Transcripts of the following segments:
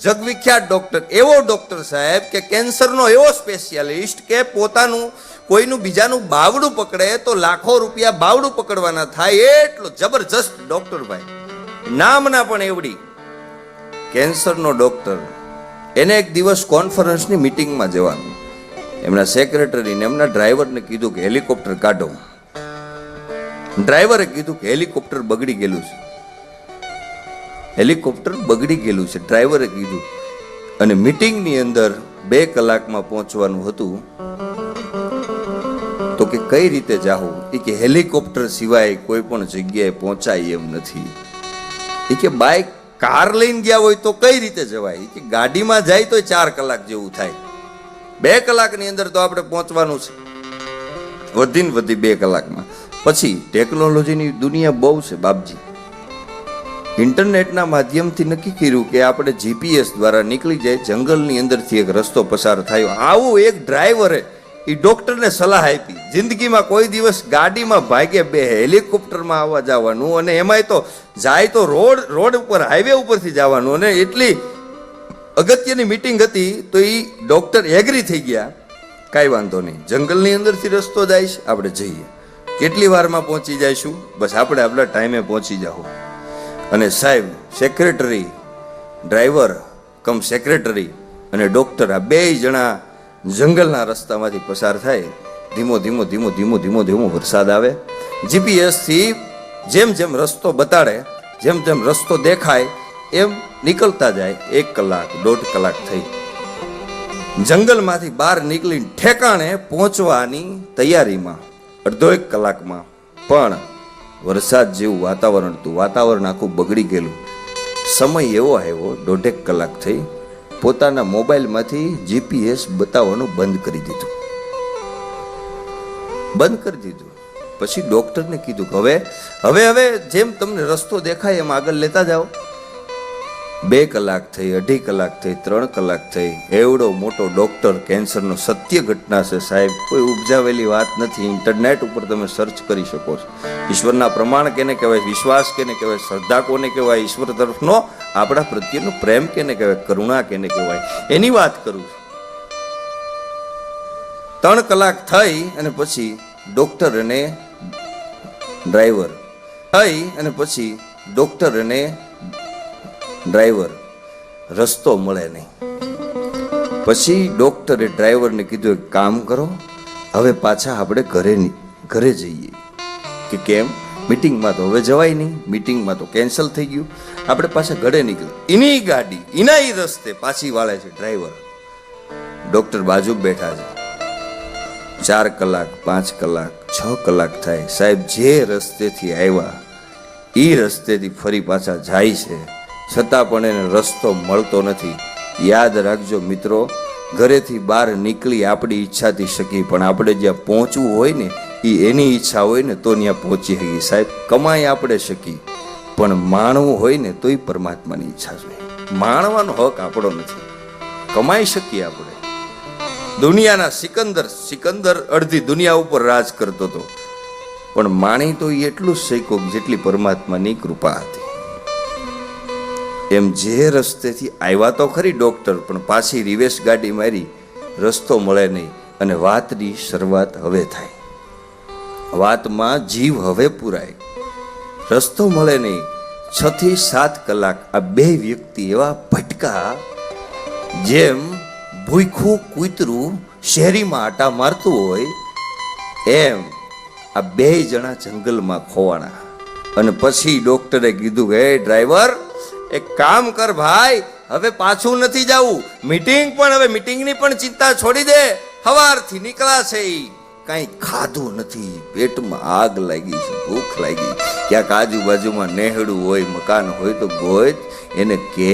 જગવિખ્યાત doctor, એવો doctor સાહેબ કે કેન્સરનો એવો સ્પેશિયાલિસ્ટ કે પોતાનું કોઈનું બીજાનું બાવડું પકડે તો લાખો રૂપિયા બાવડું પકડવાના થાય, એટલો જબરજસ્ત ડોક્ટર ભાઈ. નામના પણ એવડી કેન્સરનો ડોક્ટર. એને એક દિવસ કોન્ફરન્સની મિટિંગમાં જવાનું. એમના સેક્રેટરીને એમના ડ્રાઈવરને કીધું કે હેલિકોપ્ટર કાઢો. ડ્રાઈવરે કીધું કે હેલિકોપ્ટર બગડી ગયેલું છે, હેલિકોપ્ટર બગડી ગયેલું છે, ડ્રાઈવરે કીધું. અને મિટિંગની અંદર 2 કલાકમાં પહોંચવાનું હતું. તો કે કઈ રીતે જાવું? એ કે હેલિકોપ્ટર સિવાય કોઈ પણ જગ્યાએ પહોંચાય એમ નથી. એ કે બાઇક કાર લઈને ગયા હોય તો કઈ રીતે જવાય? એ કે ગાડીમાં જાય તો 4 કલાક જેવું થાય, 2 કલાકની અંદર તો આપણે પહોંચવાનું છે, વધીને વધી 2 કલાકમાં. પછી ટેકનોલોજીની દુનિયા બહુ છે બાપજી. ઇન્ટરનેટના માધ્યમથી નક્કી કર્યું કે આપણે જીપીએસ દ્વારા નીકળી જાય, જંગલની અંદરથી એક રસ્તો પસાર થયો. આવું એક ડ્રાઈવરે એ ડોક્ટરને સલાહ આપી. જિંદગીમાં કોઈ દિવસ ગાડીમાં ભાગે બે, હેલિકોપ્ટરમાં આવવા જવાનું, અને એમાંય તો જાય તો રોડ ઉપર, હાઈવે ઉપરથી જવાનું. અને એટલી અગત્યની મિટિંગ હતી તો એ ડોક્ટર એગ્રી થઈ ગયા, કાંઈ વાંધો નહીં, જંગલની અંદરથી રસ્તો જાય છે, આપણે જઈએ. કેટલી વારમાં પહોંચી જઈશું? બસ આપણે આપણા ટાઈમે પહોંચી જાઓ. અને સાહેબ સેક્રેટરી, ડ્રાઈવર કમ સેક્રેટરી અને ડોક્ટર, આ 2 જણા જંગલના રસ્તામાંથી પસાર થાય. ધીમો ધીમો ધીમો ધીમો ધીમો ધીમો વરસાદ આવે. જીપીએસથી જેમ જેમ રસ્તો બતાડે, જેમ જેમ રસ્તો દેખાય એમ નીકળતા જાય. 1 કલાક 1.5 કલાક થઈ. જંગલમાંથી બહાર નીકળીને ઠેકાણે પહોંચવાની તૈયારીમાં 1.5 કલાકમાં પણ વરસાદ જેવું વાતાવરણ હતું. વાતાવરણ આખું બગડી ગયેલું. સમય એવો આવ્યો, 1.5 કલાક થઈ. પોતાના મોબાઈલમાંથી જીપીએસ બતાવવાનું બંધ કરી દીધું. પછી ડોક્ટરને કીધું કે હવે જેમ તમને રસ્તો દેખાય એમ આગળ લેતા જાઓ. 2 કલાક થઈ, 2.5 કલાક થઈ, 3 કલાક થઈ. એવડો મોટો ડોક્ટર, કેન્સરનો સત્ય ઘટના છે સાહેબ, કોઈ ઉપજાવેલી વાત નથી. ઇન્ટરનેટ ઉપર તમે સર્ચ કરી શકો છો. ઈશ્વરના પ્રમાણ કેને કહેવાય, વિશ્વાસ કેને કહેવાય, શ્રદ્ધા કોને કહેવાય, ઈશ્વર તરફનો આપણા પ્રત્યેનો પ્રેમ કેને કહેવાય, કરુણા કેને કહેવાય, એની વાત કરું છું. 3 કલાક થઈ અને પછી ડોક્ટર અને ડ્રાઈવર રસ્તો મળે નહીં. પછી ડોક્ટરે ડ્રાઈવરને કીધું એક કામ કરો, હવે પાછા આપણે ઘરે જઈએ. કે કેમ? મીટિંગમાં તો હવે જવાય નહીં, મીટિંગમાં તો કેન્સલ થઈ ગયું, આપણે પાછા ઘરે નીકળી. એની ગાડી એના રસ્તે પાછી વાળે છે ડ્રાઈવર. ડોક્ટર બાજુ બેઠા છે. 4 કલાક 5 કલાક 6 કલાક થાય. સાહેબ જે રસ્તેથી આવ્યા એ રસ્તેથી ફરી પાછા જાય છે, છતાં પણ એને રસ્તો મળતો નથી. યાદ રાખજો મિત્રો, ઘરેથી બહાર નીકળી આપણી ઈચ્છાથી શકી, પણ આપણે જ્યાં પહોંચવું હોય ને એ એની ઈચ્છા હોય ને તો ત્યાં પહોંચી શકીએ. સાહેબ કમાઈ આપણે શકી, પણ માણવું હોય ને તો એ પરમાત્માની ઈચ્છા જોઈએ. માણવાનો હક આપણો નથી. કમાઈ શકીએ આપણે. દુનિયાના સિકંદર અડધી દુનિયા ઉપર રાજ કરતો હતો, પણ માણી તો એટલું જ શીખો જેટલી પરમાત્માની કૃપા હતી. એમ જે રસ્તેથી આવ્યા તો ખરી ડોક્ટર, પણ પાછી રિવેશ ગાડી મારી, રસ્તો મળે નહીં. અને વાતની શરૂઆત હવે થાય. વાતમાં જીવ હવે પુરાય, રસ્તો મળે નહીં. 6 થી 7 કલાક આ 2 વ્યક્તિ એવા ભટકા, જેમ ભૂખું કૂતરું શહેરીમાં આટા મારતું હોય એમ આ 2 જણા જંગલમાં ખોવાણા. અને પછી ડોક્ટરે કીધું કે ડ્રાઈવર એક કામ કર ભાઈ, હવે પાછું નથી જવું. મીટિંગની પણ ચિંતા છોડી દે. સવારથી નીકળ્યા છે, કાંઈ ખાધું નથી, પેટમાં આગ લાગી છે, ભૂખ લાગી. ક્યાંક આજુબાજુમાં નેહડું હોય, મકાન હોય તો ગોય એને કે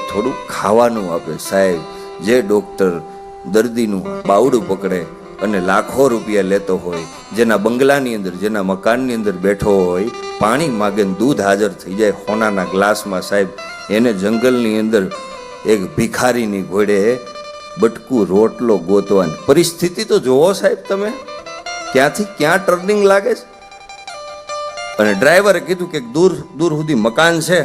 થોડું ખાવાનું આપે. સાહેબ જે ડોક્ટર દર્દીનું બાવડું પકડે અને લાખો રૂપિયા લેતો હોય, જેના બંગલાની અંદર, જેના મકાનની અંદર બેઠો હોય, પાણી માગે, દૂધ હાજર થઈ જાય હોનાના ગ્લાસમાં, સાહેબ એને જંગલની અંદર એક ભિખારીની ઘોડે બટકું રોટલો ગોતવાની પરિસ્થિતિ તો જોવો સાહેબ તમે, ક્યાંથી ક્યાં ટર્નિંગ લાગે છે. અને ડ્રાઈવરે કીધું કે દૂર સુધી મકાન છે,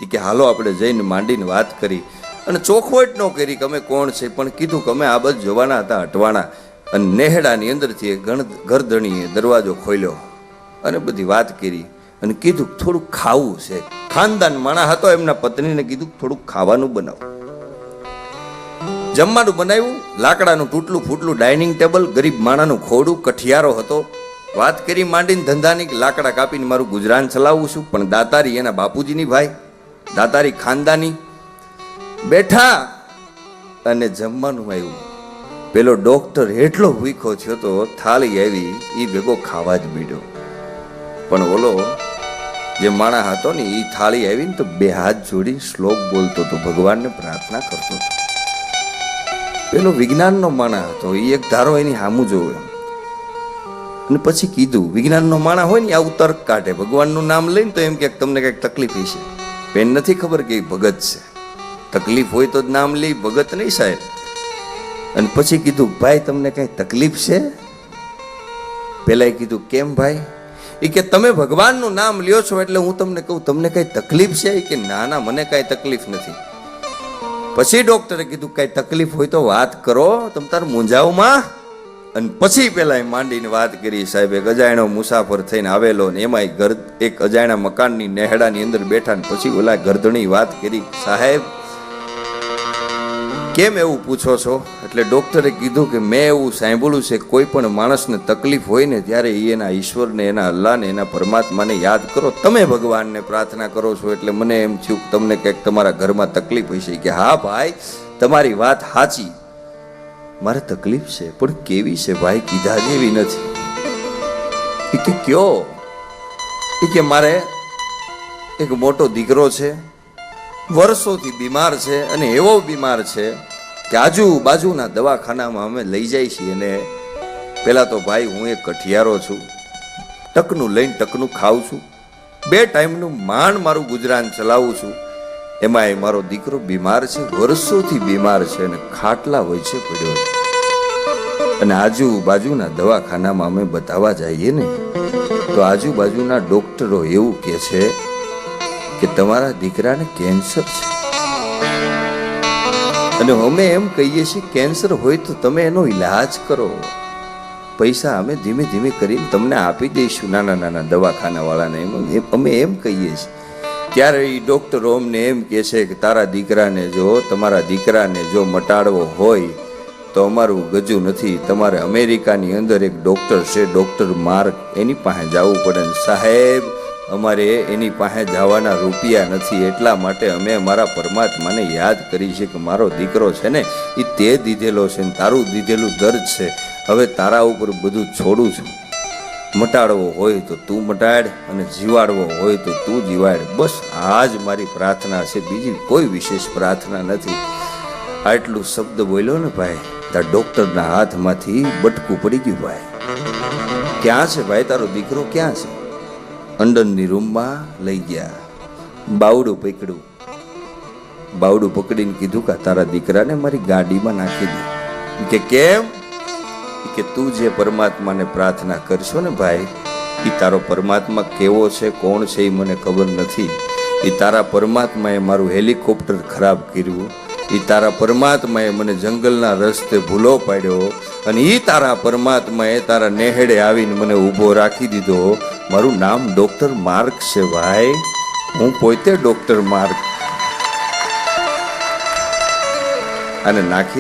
એ કે હાલો આપણે જઈને માંડીને વાત કરી, અને ચોખવટ ન કરી કે અમે કોણ છે, પણ કીધું કે અમે આ બાજુ જવાના હતા અટવાણા. અને નેહડાની અંદરથી એક ગરદણીએ દરવાજો ખોલ્યો અને બધી વાત કરી અને કીધું થોડુંક ખાવું છે. ખાનદાન માણસ હતો, એમના પત્નીને કીધું થોડુંક ખાવાનું બનાવો. જમવાનું બનાવ્યું, લાકડાનું તૂટલું ફૂટલું ડાઇનિંગ ટેબલ, ગરીબ માણાનું ખોડું, કઠિયારો હતો. વાત કરી માંડીને ધંધાની, લાકડા કાપીને મારું ગુજરાન ચલાવું છું. પણ દાતારી એના બાપુજીની ભાઈ, દાતારી ખાનદાની બેઠા અને જમવાનું આવ્યું. પેલો ડોક્ટર એટલો ભૂખો થયો તો થાળી આવી એ ભેગો ખાવા જ મીડ્યો. પણ ઓલો જે માણસ હતો ને એ થાળી આવી ને તો બે હાથ જોડી શ્લોક બોલતો હતો, ભગવાનને પ્રાર્થના કરતો હતો. પેલો વિજ્ઞાનનો માણસ હતો, એ એક ધારો એની સામું જોવે અને પછી કીધું, વિજ્ઞાનનો માણસ હોય ને આવું તર્ક કાઢે, ભગવાનનું નામ લઈને તો એમ કે તમને કંઈક તકલીફ હશે. એને નથી ખબર કે ભગત છે, તકલીફ હોય તો જ નામ લે, ભગત નહીં સાહેબ. અને પછી કીધું, ભાઈ તમને કઈ તકલીફ છે? પેલા કીધું, કેમ ભાઈ? એ કે તમે ભગવાનનું નામ લ્યો છો એટલે હું તમને કહું, તમને કઈ તકલીફ છે? એ કે ના ના, મને કઈ તકલીફ નથી. પછી ડોક્ટરે કીધું, કઈ તકલીફ હોય તો વાત કરો, તમ તાર મૂંઝાવમાં. અને પછી પેલા માંડીને વાત કરી, સાહેબ એક અજાણ્યો મુસાફર થઈને આવેલો ને એમાં એક અજાણ્યા મકાનની નેહડાની અંદર બેઠા ને પછી ઓલા ગરદણી વાત કરી, સાહેબ કેમ એવું પૂછો છો? એટલે ડોક્ટરે કીધું કે મેં એવું સાંભળ્યું છે કોઈ પણ માણસને તકલીફ હોય ને ત્યારે એના ઈશ્વરને, એના અલ્લાહને, એના પરમાત્માને યાદ કરો. તમે ભગવાનને પ્રાર્થના કરો છો એટલે મને એમ થયું કે તમને કંઈક તમારા ઘરમાં તકલીફ હશે. કે હા ભાઈ, તમારી વાત સાચી, મારે તકલીફ છે, પણ કેવી છે ભાઈ? કીધા જેવી નથી. એ કે કયો? એ કે મારે એક મોટો દીકરો છે, વર્ષોથી બીમાર છે, અને એવો બીમાર છે કે આજુબાજુના દવાખાનામાં અમે લઈ જાય છીએ. અને પેલા તો ભાઈ હું એક કઠિયારો છું, ટકનું લઈને ટકનું ખાઉં છું, 2 ટાઈમનું માંડ મારું ગુજરાન ચલાવું છું. એમાંય મારો દીકરો બીમાર છે, વર્ષોથી બીમાર છે અને ખાટલા હોય છે પડ્યો છે. અને આજુબાજુના દવાખાનામાં અમે બતાવવા જઈએ ને તો આજુબાજુના ડોક્ટરો એવું કહે છે કે તમારા દીકરાને કેન્સર છે. અને અમે એમ કહીએ છીએ કેન્સર હોય તો તમે એનો ઈલાજ કરો, પૈસા અમે ધીમે ધીમે કરીને તમને આપી દઈશું નાના નાના દવાખાના વાળાને, અમે એમ કહીએ છીએ. ત્યારે એ ડોક્ટરો અમને એમ કહે છે કે તમારા દીકરાને જો મટાડવો હોય તો અમારું ગજુ નથી, તમારે અમેરિકાની અંદર એક ડોક્ટર છે, ડોક્ટર માર્ક, એની પાસે જવું પડે. સાહેબ અમારે એની પાસે જવાના રૂપિયા નથી, એટલા માટે અમે અમારા પરમાત્માને યાદ કરી છે કે મારો દીકરો છે ને એ તે દીધેલો છે ને તારું દીધેલું દર્દ છે, હવે તારા ઉપર બધું છોડું છું. મટાડવો હોય તો તું મટાડ અને જીવાડવો હોય તો તું જીવાડ, બસ આ જ મારી પ્રાર્થના છે, બીજી કોઈ વિશેષ પ્રાર્થના નથી. આટલું શબ્દ બોલ્યો ને ભાઈ, તાર ડોક્ટરના હાથમાંથી બટકું પડી ગયું. ભાઈ ક્યાં છે ભાઈ તારો દીકરો, ક્યાં છે? અંદરની રૂમમાં લઈ ગયા, બાવડું પકડ્યું, બાવડું પકડીને કીધું કે તારા દીકરાને મારી ગાડીમાં નાખી દે. કે કેમ? કે તું જે પરમાત્માને પ્રાર્થના કરશો ને ભાઈ, એ તારો પરમાત્મા કેવો છે, કોણ છે એ મને ખબર નથી. એ તારા પરમાત્માએ મારું હેલિકોપ્ટર ખરાબ કર્યું, એ તારા પરમાત્માએ મને જંગલના રસ્તે ભૂલો પાડ્યો, અને એ તારા પરમાત્માએ તારા નેહડે આવીને મને ઊભો રાખી દીધો. મારું નામ ડોક્ટર માર્ક છે ભાઈ, હું પોતે ડોક્ટર માર્ક. અને નાખી